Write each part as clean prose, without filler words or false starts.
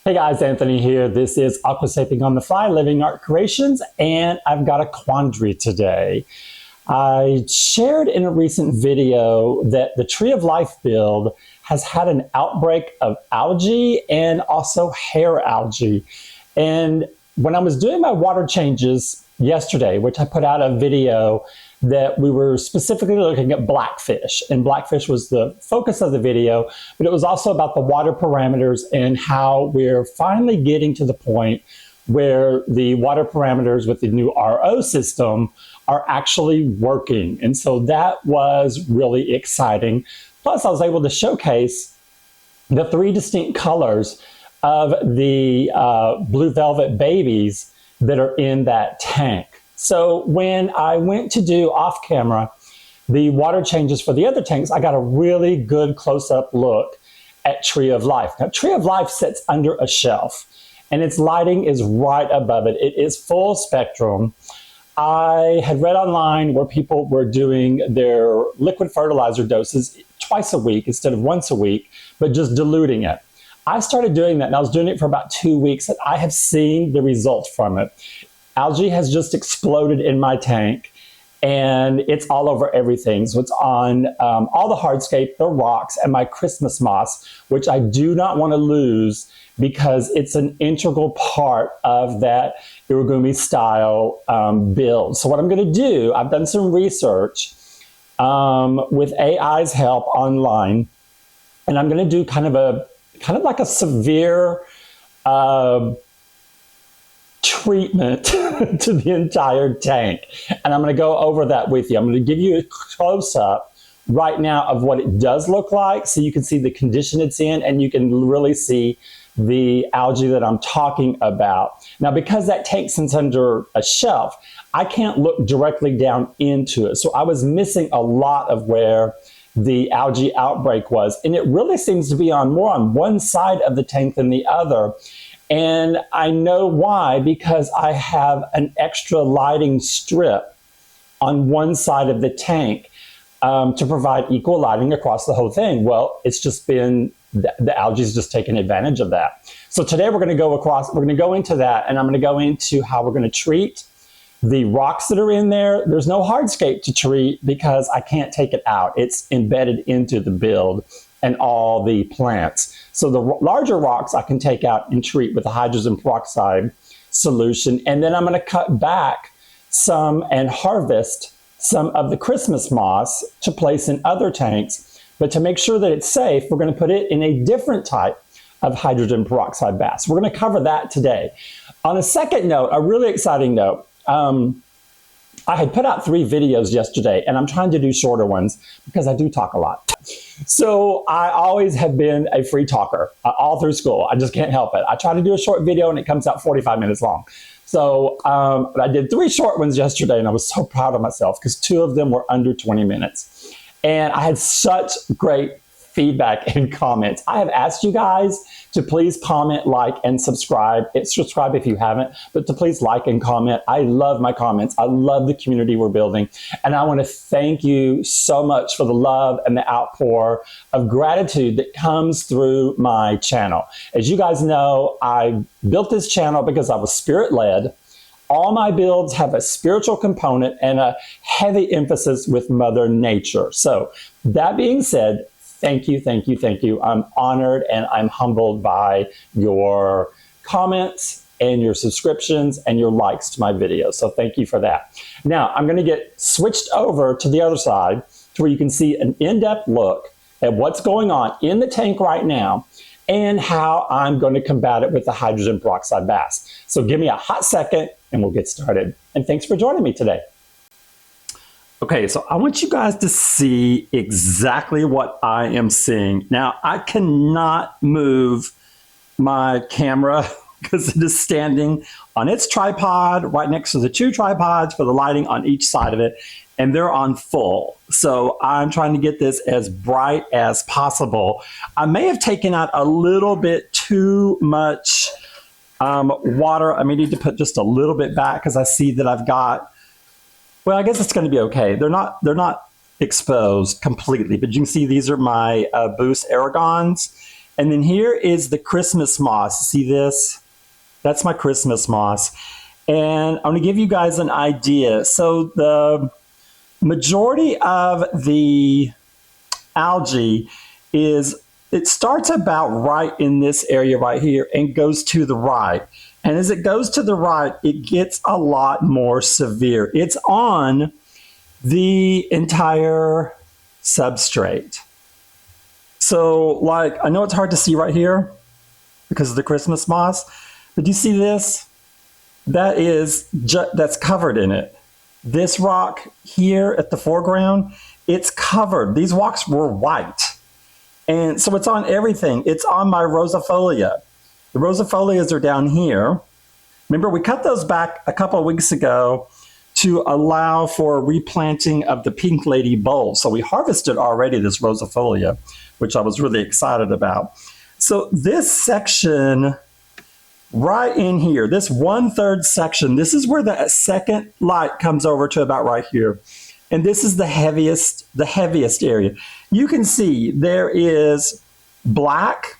Hey guys, Anthony here. This is Aquascaping on the Fly, Living Art Creations, and I've got a quandary today. I shared in a recent video that the Tree of Life build has had an outbreak of algae and also hair algae. And when I was doing my water changes yesterday, which I put out a video that we were specifically looking at blackfish, and blackfish was the focus of the video, but it was also about the water parameters and how we're finally getting to the point where the water parameters with the new RO system are actually working. And so that was really exciting. Plus, I was able to showcase the 3 distinct colors of the blue velvet babies that are in that tank. So when I went to do off camera the water changes for the other tanks, I got a really good close-up look at Tree of Life. Now, Tree of Life sits under a shelf and its lighting is right above it. It is full spectrum. I had read online where people were doing their liquid fertilizer doses twice a week instead of once a week, but just diluting it. I started doing that and I was doing it for about 2 weeks and I have seen the results from it. Algae has just exploded in my tank and it's all over everything. So it's on all the hardscape, the rocks, and my Christmas moss, which I do not want to lose because it's an integral part of that Irigumi style build. So what I'm going to do, I've done some research with AI's help online, and I'm going to do kind of like a severe treatment to the entire tank. And I'm going to go over that with you. I'm going to give you a close-up right now of what it does look like so you can see the condition it's in and you can really see the algae that I'm talking about. Now, because that tank sits under a shelf, I can't look directly down into it. So I was missing a lot of where the algae outbreak was. And it really seems to be more on one side of the tank than the other. And I know why, because I have an extra lighting strip on one side of the tank to provide equal lighting across the whole thing. Well, it's just been, the algae's just taken advantage of that. So today we're going to go into that, and I'm going to go into how we're going to treat the rocks that are in there. There's no hardscape to treat because I can't take it out. It's embedded into the build and all the plants. So the larger rocks I can take out and treat with a hydrogen peroxide solution. And then I'm going to cut back some and harvest some of the Christmas moss to place in other tanks. But to make sure that it's safe, we're going to put it in a different type of hydrogen peroxide bath. So we're going to cover that today. On a second note, a really exciting note, I had put out 3 videos yesterday, and I'm trying to do shorter ones because I do talk a lot. So I always have been a free talker all through school. I just can't help it. I try to do a short video and it comes out 45 minutes long. So I did 3 short ones yesterday and I was so proud of myself because 2 of them were under 20 minutes. And I had such great feedback and comments. I have asked you guys to please comment, like, and subscribe. Subscribe if you haven't, but to please like and comment. I love my comments. I love the community we're building. And I want to thank you so much for the love and the outpour of gratitude that comes through my channel. As you guys know, I built this channel because I was spirit-led. All my builds have a spiritual component and a heavy emphasis with Mother Nature. So that being said, thank you, thank you, thank you. I'm honored and I'm humbled by your comments and your subscriptions and your likes to my videos. So thank you for that. Now I'm going to get switched over to the other side to where you can see an in-depth look at what's going on in the tank right now and how I'm going to combat it with the hydrogen peroxide bath. So give me a hot second and we'll get started. And thanks for joining me today. Okay, so I want you guys to see exactly what I am seeing. Now, I cannot move my camera because it is standing on its tripod right next to the 2 tripods for the lighting on each side of it, and they're on full. So I'm trying to get this as bright as possible. I may have taken out a little bit too much water. I may need to put just a little bit back because I see that I've got, well, I guess it's going to be okay. They're not exposed completely, but you can see these are my Boost Aragons, And then here is the Christmas moss. See this? That's my Christmas moss. And I'm going to give you guys an idea. So the majority of the algae it starts about right in this area right here and goes to the right. And as it goes to the right, it gets a lot more severe. It's on the entire substrate. So like, I know it's hard to see right here because of the Christmas moss, but do you see this? That's covered in it. This rock here at the foreground, it's covered. These rocks were white. And so it's on everything. It's on my rosifolia. The rosifolias are down here. Remember, we cut those back a couple of weeks ago to allow for replanting of the pink lady bulb. So we harvested already this rosifolia, which I was really excited about. So this section right in here, this 1/3 section, this is where the second light comes over to about right here. And this is the heaviest area. You can see there is black.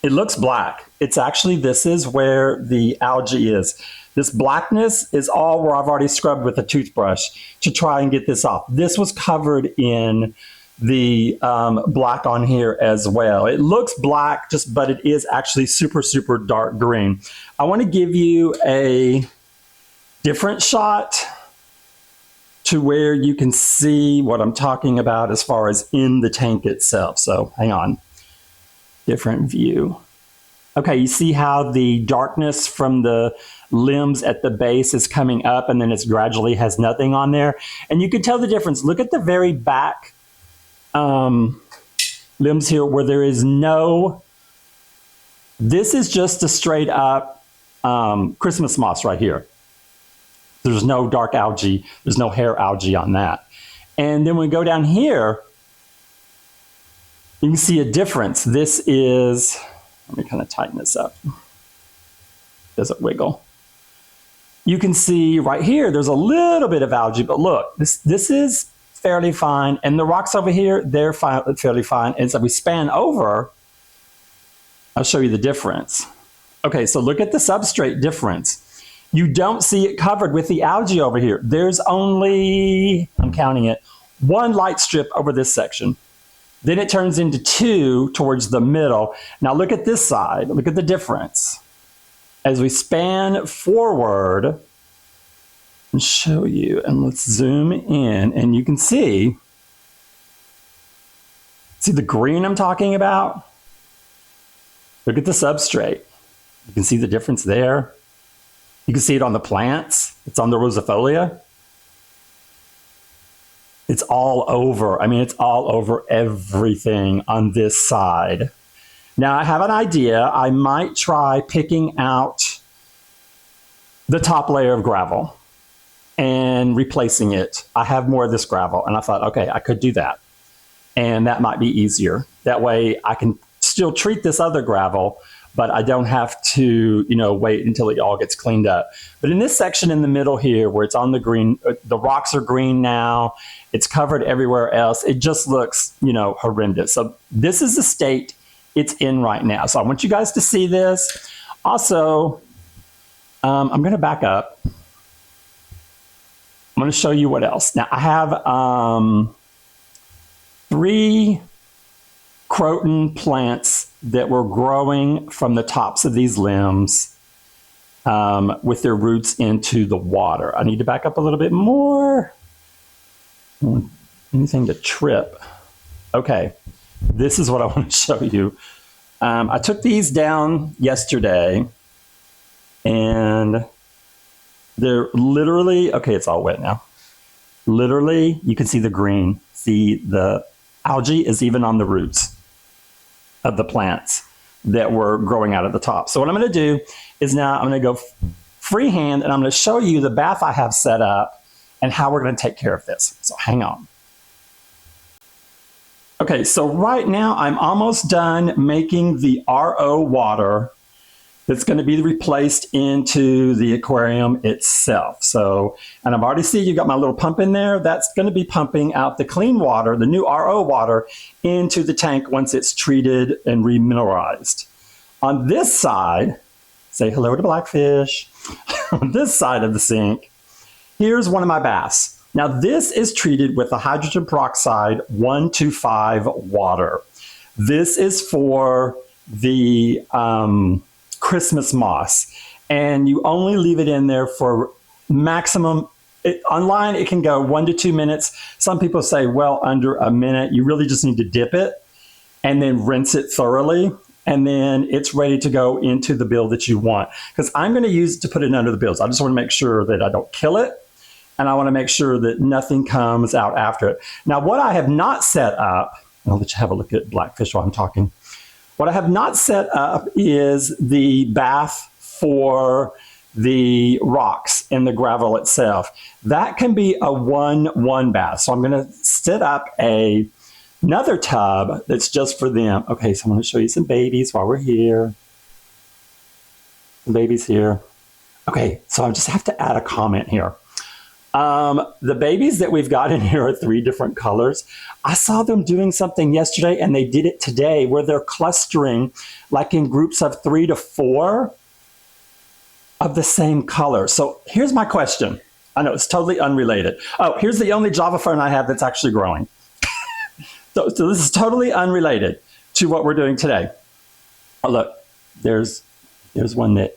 It looks black. It's actually, this is where the algae is. This blackness is all where I've already scrubbed with a toothbrush to try and get this off. This was covered in the black on here as well. It looks black, but it is actually super, super dark green. I want to give you a different shot to where you can see what I'm talking about as far as in the tank itself. So hang on, different view. Okay, you see how the darkness from the limbs at the base is coming up and then it gradually has nothing on there. And you can tell the difference. Look at the very back limbs here where there is this is just a straight up Christmas moss right here. There's no dark algae. There's no hair algae on that. And then when we go down here, you can see a difference. This is, let me kind of tighten this up. Does it wiggle? You can see right here, there's a little bit of algae, but look, this is fairly fine. And the rocks over here, they're fairly fine. And so we span over, I'll show you the difference. Okay, so look at the substrate difference. You don't see it covered with the algae over here. There's only, I'm counting it, one light strip over this section. Then it turns into two towards the middle. Now look at this side. Look at the difference. As we span forward, and show you, and let's zoom in, and you can see the green I'm talking about? Look at the substrate. You can see the difference there. You can see it on the plants. It's on the rosifolia. It's all over. I mean, it's all over everything on this side. Now, I have an idea. I might try picking out the top layer of gravel and replacing it. I have more of this gravel, and I thought, okay, I could do that. And that might be easier. That way, I can still treat this other gravel, but I don't have to, wait until it all gets cleaned up. But in this section in the middle here, where it's on the green, the rocks are green now, it's covered everywhere else. It just looks, horrendous. So this is the state it's in right now. So I want you guys to see this. Also, I'm going to back up. I'm going to show you what else. Now I have 3 croton plants that were growing from the tops of these limbs with their roots into the water. I need to back up a little bit more. Anything to trip. Okay, this is what I want to show you. I took these down yesterday and they're literally, okay, it's all wet now. Literally, you can see the green. See, the algae is even on the roots of the plants that were growing out at the top. So what I'm going to do is now I'm going to go freehand and I'm going to show you the bath I have set up and how we're going to take care of this. So hang on. Okay, so right now I'm almost done making the RO water that's going to be replaced into the aquarium itself. So, and I've already seen you got my little pump in there. That's going to be pumping out the clean water, the new RO water, into the tank once it's treated and remineralized. On this side, say hello to Blackfish. On this side of the sink, here's one of my baths. Now this is treated with a hydrogen peroxide 125 water. This is for the Christmas moss, and you only leave it in there for maximum. Online it can go 1 to 2 minutes. Some people say well under a minute. You really just need to dip it and then rinse it thoroughly, and then it's ready to go into the bill that you want. Because I'm going to use it to put it under the bills. I just want to make sure that I don't kill it, and I want to make sure that nothing comes out after it. Now what I have not set up, I'll let you have a look at Blackfish while I'm talking. What I have not set up is the bath for the rocks and the gravel itself. That can be a 1-1 bath. So I'm going to set up another tub that's just for them. Okay, so I'm going to show you some babies while we're here. Some babies here. Okay, so I just have to add a comment here. The babies that we've got in here are 3 different colors. I saw them doing something yesterday, and they did it today, where they're clustering like in groups of 3 to 4 of the same color. So here's my question. I know it's totally unrelated. Oh, here's the only Java fern I have that's actually growing. So this is totally unrelated to what we're doing today. Oh, look, there's one that's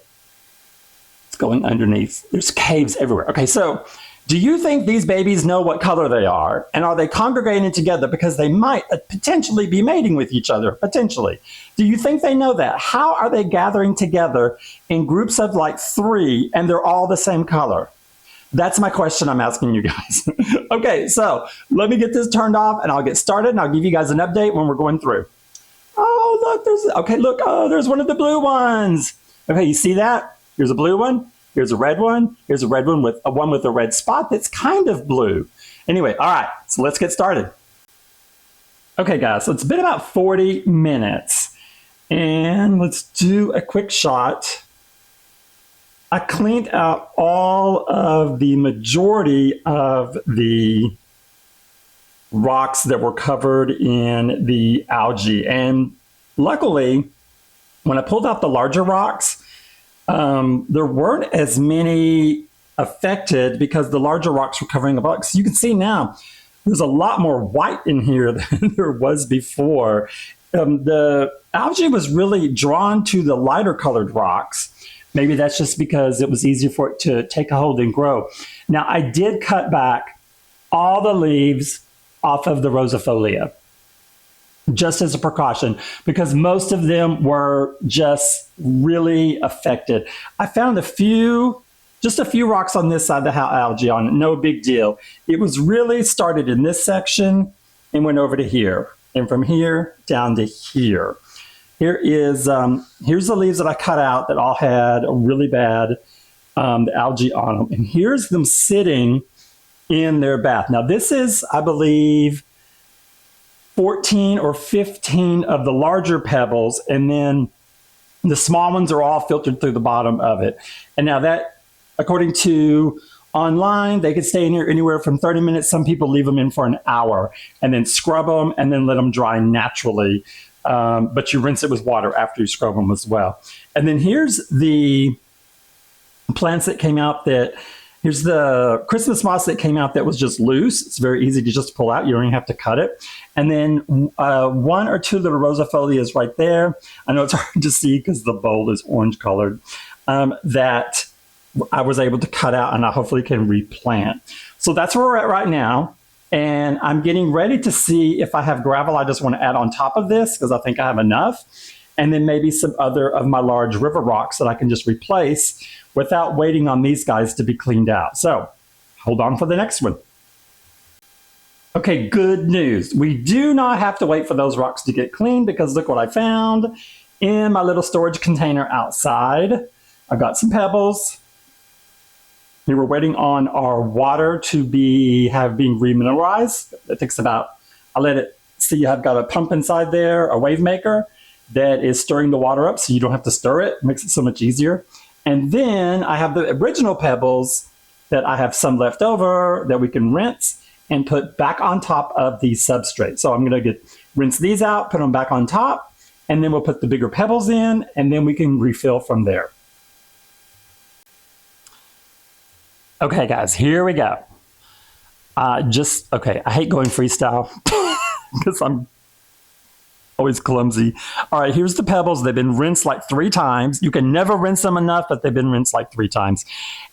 going underneath. There's caves everywhere. Okay, so do you think these babies know what color they are? And are they congregating together because they might potentially be mating with each other? Potentially. Do you think they know that? How are they gathering together in groups of like 3 and they're all the same color? That's my question I'm asking you guys. Okay, so let me get this turned off and I'll get started and I'll give you guys an update when we're going through. Oh, look, there's one of the blue ones. Okay, you see that? Here's a blue one. Here's a red one. Here's a red one with a red spot that's kind of blue. Anyway, all right, so let's get started. Okay, guys, so it's been about 40 minutes. And let's do a quick shot. I cleaned out all of the majority of the rocks that were covered in the algae. And luckily, when I pulled out the larger rocks, there weren't as many affected because the larger rocks were covering the rocks. You can see now there's a lot more white in here than there was before. The algae was really drawn to the lighter colored rocks. Maybe that's just because it was easier for it to take a hold and grow. Now, I did cut back all the leaves off of the rosifolia, just as a precaution, because most of them were just really affected. I found just a few rocks on this side that had algae on it, no big deal. It was really started in this section and went over to here, and from here down to here. Here's the leaves that I cut out that all had a really bad algae on them, and here's them sitting in their bath. Now this is, I believe, 14 or 15 of the larger pebbles, and then the small ones are all filtered through the bottom of it. And now that, according to online, they could stay in here anywhere from 30 minutes. Some people leave them in for an hour and then scrub them and then let them dry naturally. But you rinse it with water after you scrub them as well. And then here's the plants that came out here's the Christmas moss that came out that was just loose. It's very easy to just pull out. You don't even have to cut it. And then 1 or 2 little rosifolias right there. I know it's hard to see because the bowl is orange colored, that I was able to cut out and I hopefully can replant. So that's where we're at right now. And I'm getting ready to see if I have gravel I just want to add on top of this because I think I have enough. And then maybe some other of my large river rocks that I can just replace without waiting on these guys to be cleaned out. So hold on for the next one. Okay, good news. We do not have to wait for those rocks to get clean because look what I found in my little storage container outside. I've got some pebbles. We were waiting on our water to being remineralized. It takes about, I'll let it see, I've got a pump inside there, a wave maker, that is stirring the water up so you don't have to stir it. It makes it so much easier. And then I have the original pebbles that I have some left over that we can rinse and put back on top of the substrate. So I'm going to rinse these out, put them back on top, and then we'll put the bigger pebbles in, and then we can refill from there. Okay, guys, here we go. Okay, I hate going freestyle because I'm always clumsy. All right, here's the pebbles. They've been rinsed like 3 times. You can never rinse them enough, but they've been rinsed like 3 times.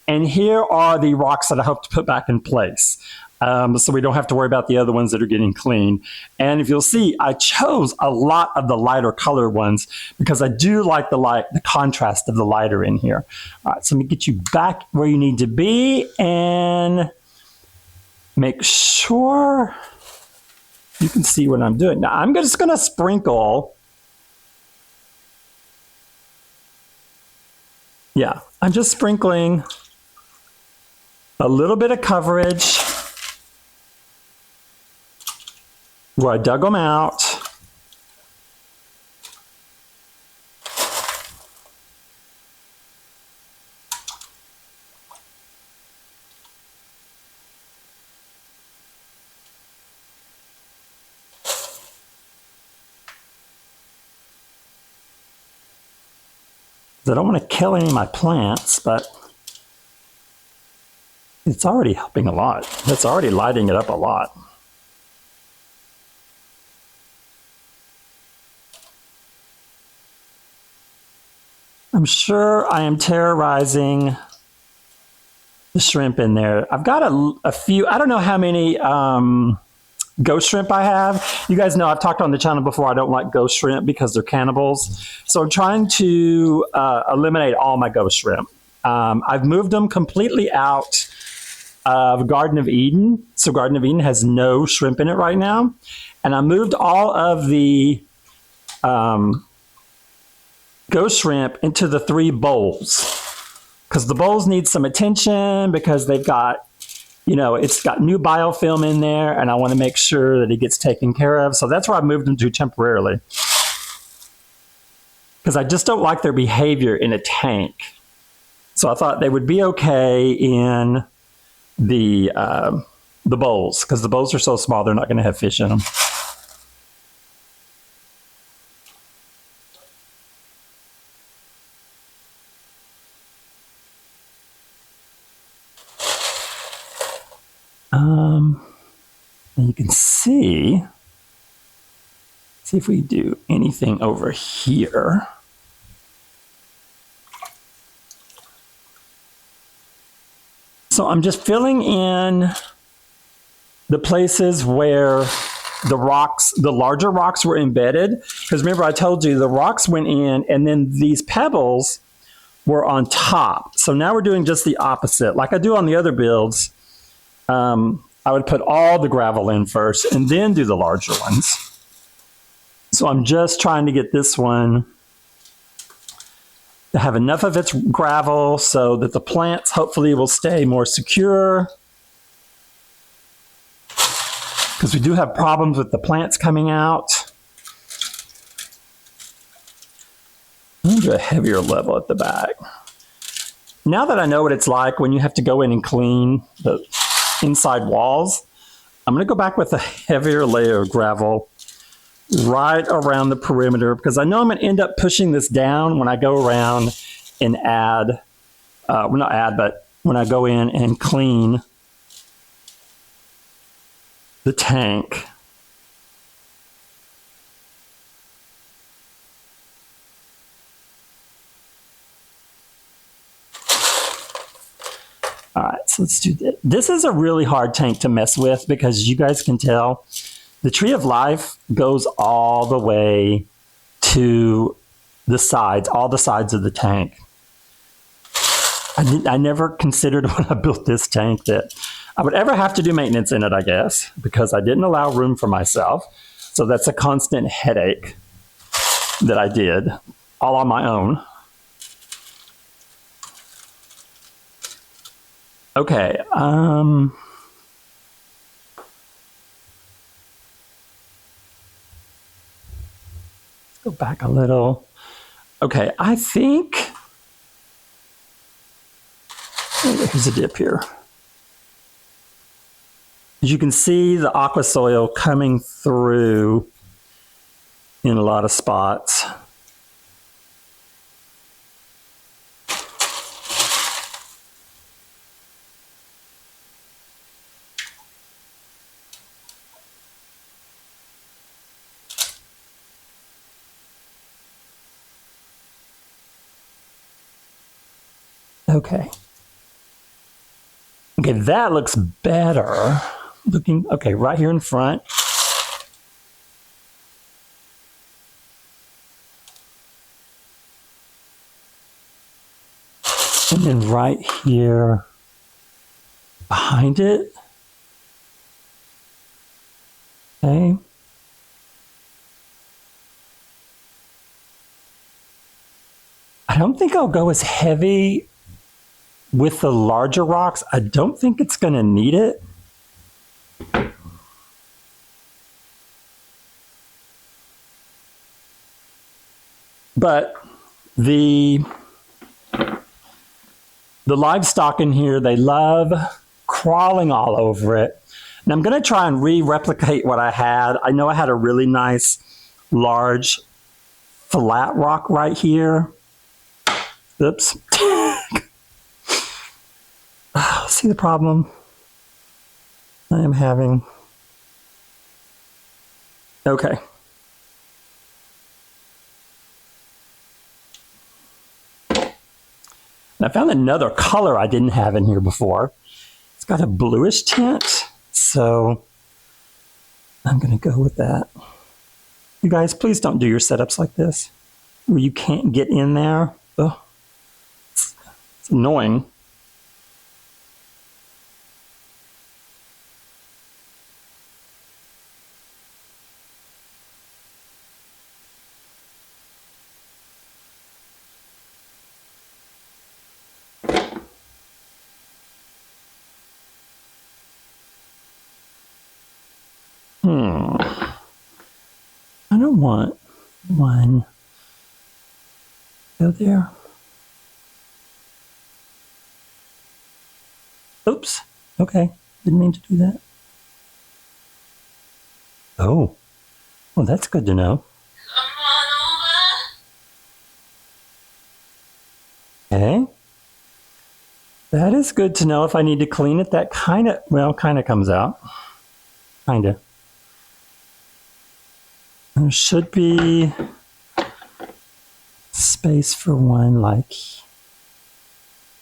And here are the rocks that I hope to put back in place. So we don't have to worry about the other ones that are getting clean. And if you'll see, I chose a lot of the lighter color ones because I do like the contrast of the lighter in here. All right, so let me get you back where you need to be and make sure you can see what I'm doing. Now I'm just gonna sprinkle. Yeah, I'm just sprinkling a little bit of coverage where I dug them out. I don't want to kill any of my plants, but it's already helping a lot. That's already lighting it up a lot. I'm sure I am terrorizing the shrimp in there. I've got a few, I don't know how many ghost shrimp I have. You guys know I've talked on the channel before, I don't like ghost shrimp because they're cannibals. So I'm trying to eliminate all my ghost shrimp. I've moved them completely out of Garden of Eden. So Garden of Eden has no shrimp in it right now. And I moved all of the ghost shrimp into the 3 bowls. Because the bowls need some attention because they've got, you know, it's got new biofilm in there and I want to make sure that it gets taken care of. So that's where I moved them to temporarily. Because I just don't like their behavior in a tank. So I thought they would be okay in the bowls because the bowls are so small they're not going to have fish in them. And you can see if we do anything over here. So I'm just filling in the places where the rocks, the larger rocks were embedded. Because remember I told you the rocks went in and then these pebbles were on top. So now we're doing just the opposite. Like I do on the other builds, I would put all the gravel in first and then do the larger ones. So I'm just trying to get this one to have enough of its gravel so that the plants hopefully will stay more secure. Because we do have problems with the plants coming out. I'm going to do a heavier level at the back. Now that I know what it's like when you have to go in and clean the inside walls, I'm going to go back with a heavier layer of gravel right around the perimeter because I know I'm going to end up pushing this down when I go around and add, well not add, but when I go in and clean the tank. All right, so let's do this. This is a really hard tank to mess with because you guys can tell the tree of life goes all the way to the sides, all the sides of the tank. I never considered when I built this tank that I would ever have to do maintenance in it, I guess, because I didn't allow room for myself. So that's a constant headache that I did all on my own. Okay, Go back a little. Okay, I think, here's a dip here. As you can see, the aqua soil coming through in a lot of spots. Okay. Okay, that looks better. Looking, okay, right here in front. And then right here behind it. Okay. I don't think I'll go as heavy with the larger rocks. I don't think it's going to need it. But the livestock in here, they love crawling all over it. And I'm going to try and replicate what I had. I know I had a really nice, large, flat rock right here. Oops. See the problem I am having? Okay. And I found another color I didn't have in here before. It's got a bluish tint, so I'm going to go with that. You guys, please don't do your setups like this, where you can't get in there. Ugh. It's annoying. I don't want one. Go there. Oops. Okay. Didn't mean to do that. Oh. Well, that's good to know. Come on over. Okay. That is good to know if I need to clean it. That kind of comes out. Kind of. There should be space for one, like,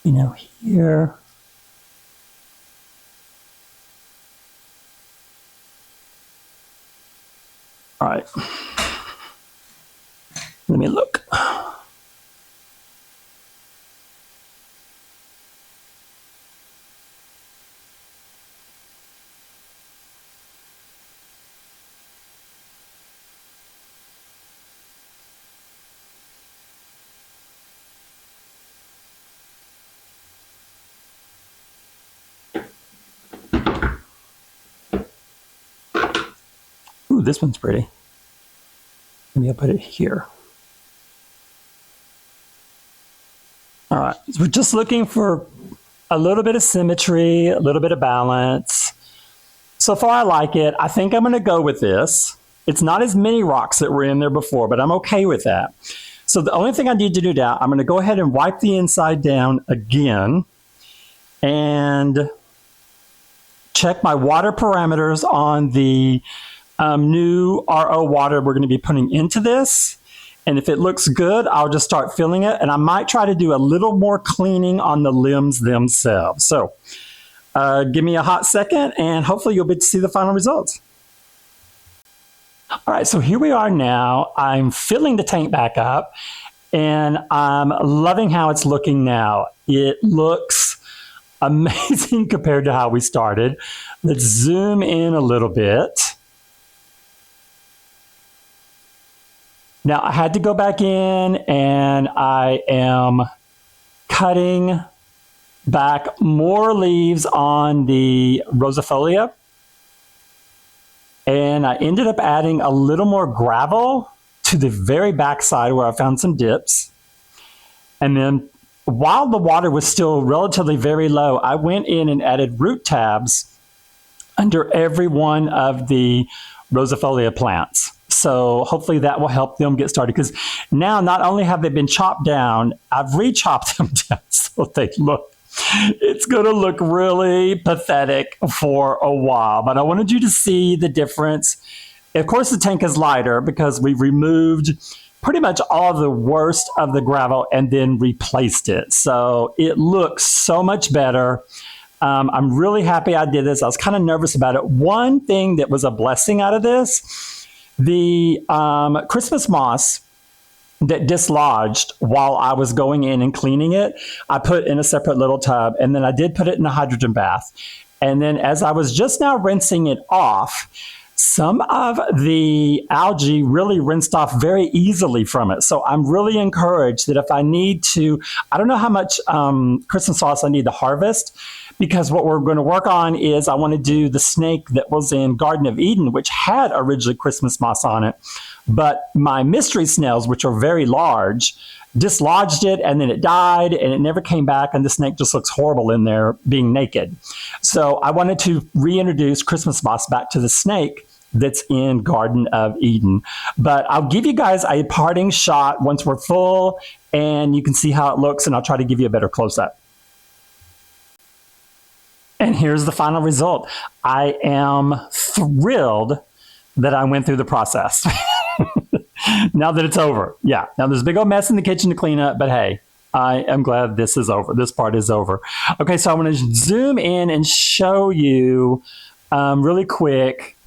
you know, here. All right. Let me look. Ooh, this one's pretty. Maybe I'll put it here. All right, so we're just looking for a little bit of symmetry, a little bit of balance. So far I like it. I think I'm gonna go with this. It's not as many rocks that were in there before, but I'm okay with that. So the only thing I need to do now, I'm gonna go ahead and wipe the inside down again and check my water parameters on the new RO water we're going to be putting into this. And if it looks good, I'll just start filling it. And I might try to do a little more cleaning on the limbs themselves. So give me a hot second and hopefully you'll be able to see the final results. All right, so here we are now. I'm filling the tank back up and I'm loving how it's looking now. It looks amazing compared to how we started. Let's zoom in a little bit. Now, I had to go back in and I am cutting back more leaves on the rosifolia. And I ended up adding a little more gravel to the very backside where I found some dips. And then while the water was still relatively very low, I went in and added root tabs under every one of the rosifolia plants. So hopefully that will help them get started, because now not only have they been chopped down, I've re-chopped them down so they look, it's going to look really pathetic for a while. But I wanted you to see the difference. Of course, the tank is lighter because we removed pretty much all the worst of the gravel and then replaced it. So it looks so much better. I'm really happy I did this. I was kind of nervous about it. One thing that was a blessing out of this, the Christmas moss that dislodged while I was going in and cleaning it, I put in a separate little tub, and then I did put it in a hydrogen bath. And then as I was just now rinsing it off, some of the algae really rinsed off very easily from it. So I'm really encouraged that if I need to, I don't know how much Christmas sauce I need to harvest, because what we're going to work on is I want to do the snake that was in Garden of Eden, which had originally Christmas moss on it. But my mystery snails, which are very large, dislodged it, and then it died, and it never came back, and the snake just looks horrible in there being naked. So I wanted to reintroduce Christmas moss back to the snake that's in Garden of Eden. But I'll give you guys a parting shot once we're full, and you can see how it looks, and I'll try to give you a better close-up. And here's the final result. I am thrilled that I went through the process. Now that it's over. Yeah. Now there's a big old mess in the kitchen to clean up, but hey, I am glad this is over. This part is over. Okay, so I'm going to zoom in and show you really quick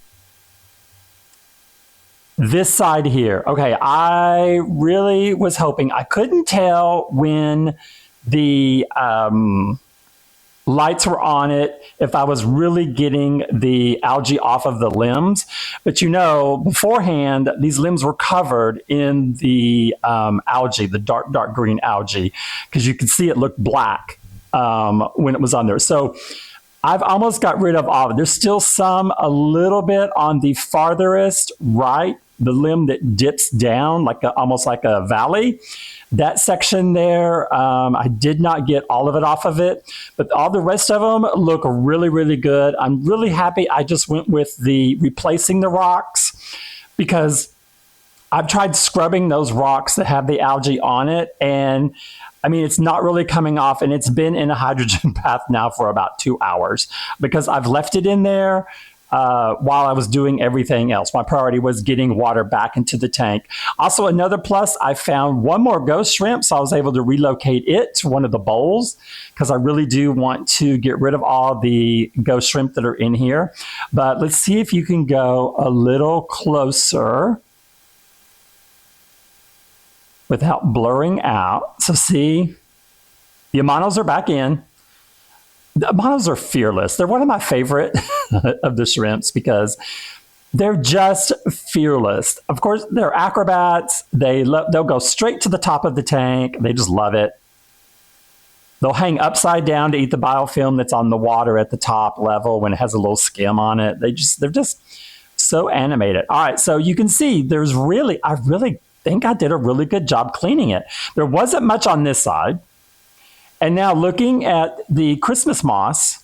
this side here. Okay, I really was hoping, I couldn't tell when the lights were on it if I was really getting the algae off of the limbs. But you know, beforehand, these limbs were covered in the algae, the dark green algae, because you could see it look black when it was on there. So I've almost got rid of all of it. There's still some, a little bit on the farthest right, the limb that dips down like almost like a valley. That section there, I did not get all of it off of it, but all the rest of them look really, really good. I'm really happy I just went with the replacing the rocks, because I've tried scrubbing those rocks that have the algae on it, and I mean, it's not really coming off, and it's been in a hydrogen bath now for about 2 hours because I've left it in there while I was doing everything else. My priority was getting water back into the tank. Also, another plus, I found one more ghost shrimp, so I was able to relocate it to one of the bowls because I really do want to get rid of all the ghost shrimp that are in here. But let's see if you can go a little closer without blurring out. So see, the Amanos are back in. The Amanos are fearless. They're one of my favorite of the shrimps because they're just fearless. Of course, they're acrobats. They'll go straight to the top of the tank. They just love it. They'll hang upside down to eat the biofilm that's on the water at the top level when it has a little skim on it. They're just so animated. All right, so you can see I really think I did a really good job cleaning it. There wasn't much on this side. And now looking at the Christmas moss,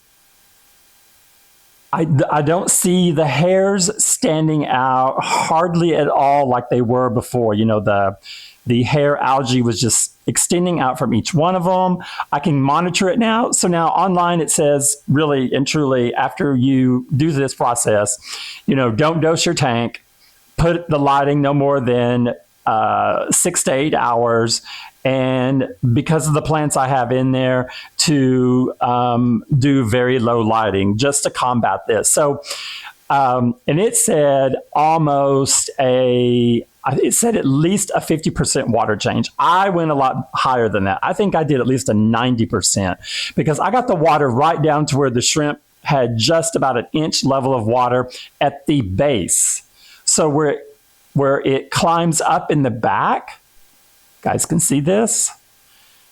I don't see the hairs standing out hardly at all like they were before. You know, the hair algae was just extending out from each one of them. I can monitor it now. So now online it says really and truly, after you do this process, you know, don't dose your tank, put the lighting no more than 6 to 8 hours. And because of the plants I have in there, to do very low lighting just to combat this. So, and it said it said at least a 50% water change. I went a lot higher than that. I think I did at least a 90% because I got the water right down to where the shrimp had just about an inch level of water at the base. So where it climbs up in the back, guys can see this.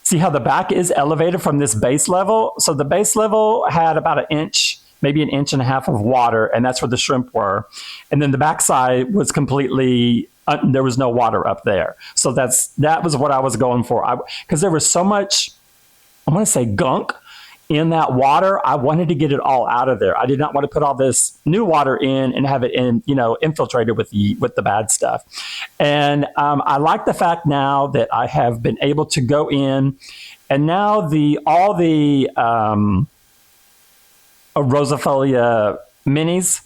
See how the back is elevated from this base level? So the base level had about an inch, maybe an inch and a half of water, and that's where the shrimp were. And then the backside was completely there was no water up there. So that was what I was going for. Because there was so much, I want to say gunk in that water. I wanted to get it all out of there. I did not want to put all this new water in and have it infiltrated with the bad stuff. And I like the fact now that I have been able to go in, and now all the Rosifolia minis,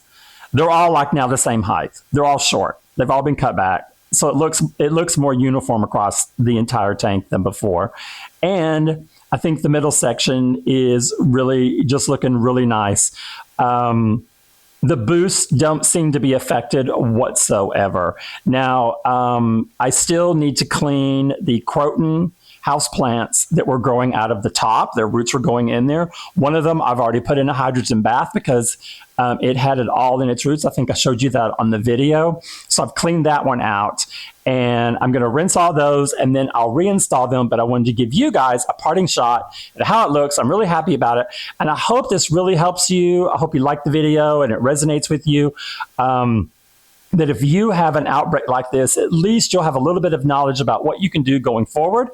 they're all like now the same height. They're all short. They've all been cut back. So it looks more uniform across the entire tank than before. And I think the middle section is really just looking really nice. The boosts don't seem to be affected whatsoever. Now, I still need to clean the croton house plants that were growing out of the top. Their roots were going in there. One of them I've already put in a hydrogen bath because it had it all in its roots. I think I showed you that on the video. So I've cleaned that one out, and I'm going to rinse all those, and then I'll reinstall them. But I wanted to give you guys a parting shot at how it looks. I'm really happy about it, and I hope this really helps you. I hope you like the video and it resonates with you. That if you have an outbreak like this, at least you'll have a little bit of knowledge about what you can do going forward.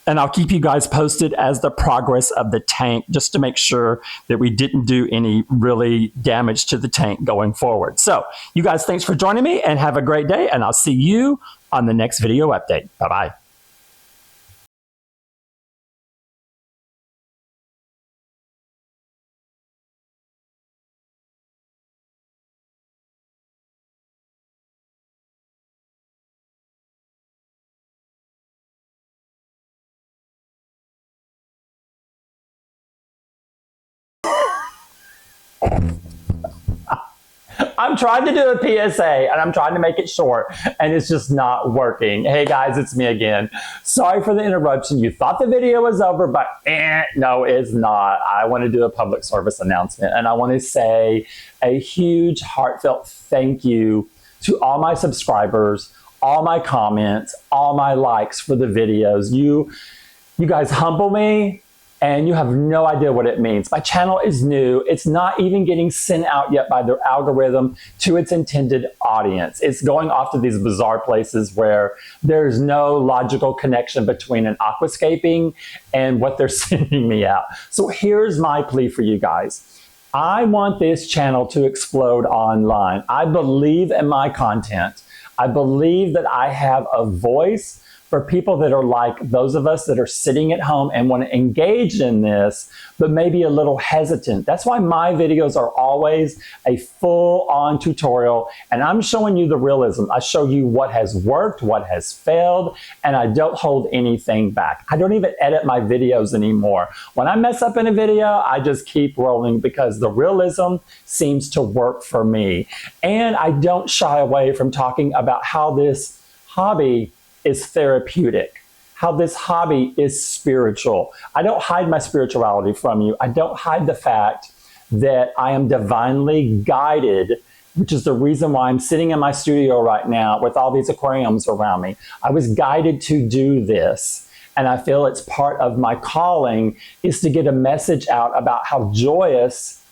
And I'll keep you guys posted as the progress of the tank, just to make sure that we didn't do any really damage to the tank going forward. So you guys, thanks for joining me, and have a great day. And I'll see you on the next video update. Bye-bye. I'm trying to do a PSA, and I'm trying to make it short, and it's just not working. Hey guys, it's me again. Sorry for the interruption. You thought the video was over, but no, it's not. I want to do a public service announcement, and I want to say a huge heartfelt thank you to all my subscribers, all my comments, all my likes for the videos. You guys humble me, and you have no idea what it means. My channel is new. It's not even getting sent out yet by their algorithm to its intended audience. It's going off to these bizarre places where there's no logical connection between an aquascaping and what they're sending me out. So here's my plea for you guys. I want this channel to explode online. I believe in my content. I believe that I have a voice for people that are like those of us that are sitting at home and want to engage in this, but maybe a little hesitant. That's why my videos are always a full-on tutorial, and I'm showing you the realism. I show you what has worked, what has failed, and I don't hold anything back. I don't even edit my videos anymore. When I mess up in a video, I just keep rolling because the realism seems to work for me. And I don't shy away from talking about how this hobby is therapeutic, how this hobby is spiritual. I don't hide my spirituality from you. I don't hide the fact that I am divinely guided, which is the reason why I'm sitting in my studio right now with all these aquariums around me. I was guided to do this, and I feel it's part of my calling is to get a message out about how joyous,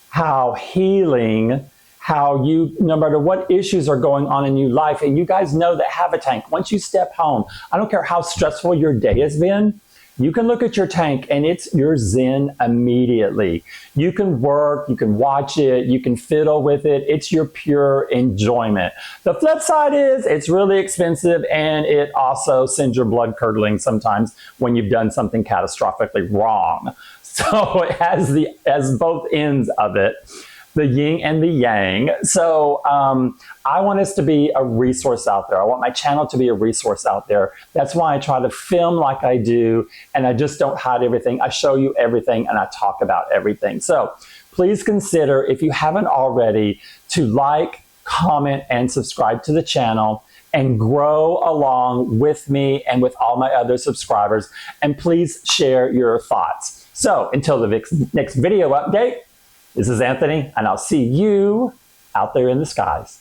how healing, how you, no matter what issues are going on in your life, and you guys know that have a tank, once you step home, I don't care how stressful your day has been, you can look at your tank and it's your zen immediately. You can work, you can watch it, you can fiddle with it. It's your pure enjoyment. The flip side is it's really expensive, and it also sends your blood curdling sometimes when you've done something catastrophically wrong. So it has both ends of it, the yin and the yang. So I want us to be a resource out there. I want my channel to be a resource out there. That's why I try to film like I do, and I just don't hide everything. I show you everything, and I talk about everything. So please consider, if you haven't already, to like, comment, and subscribe to the channel and grow along with me and with all my other subscribers. And please share your thoughts. So until the next video update, this is Anthony, and I'll see you out there in the skies.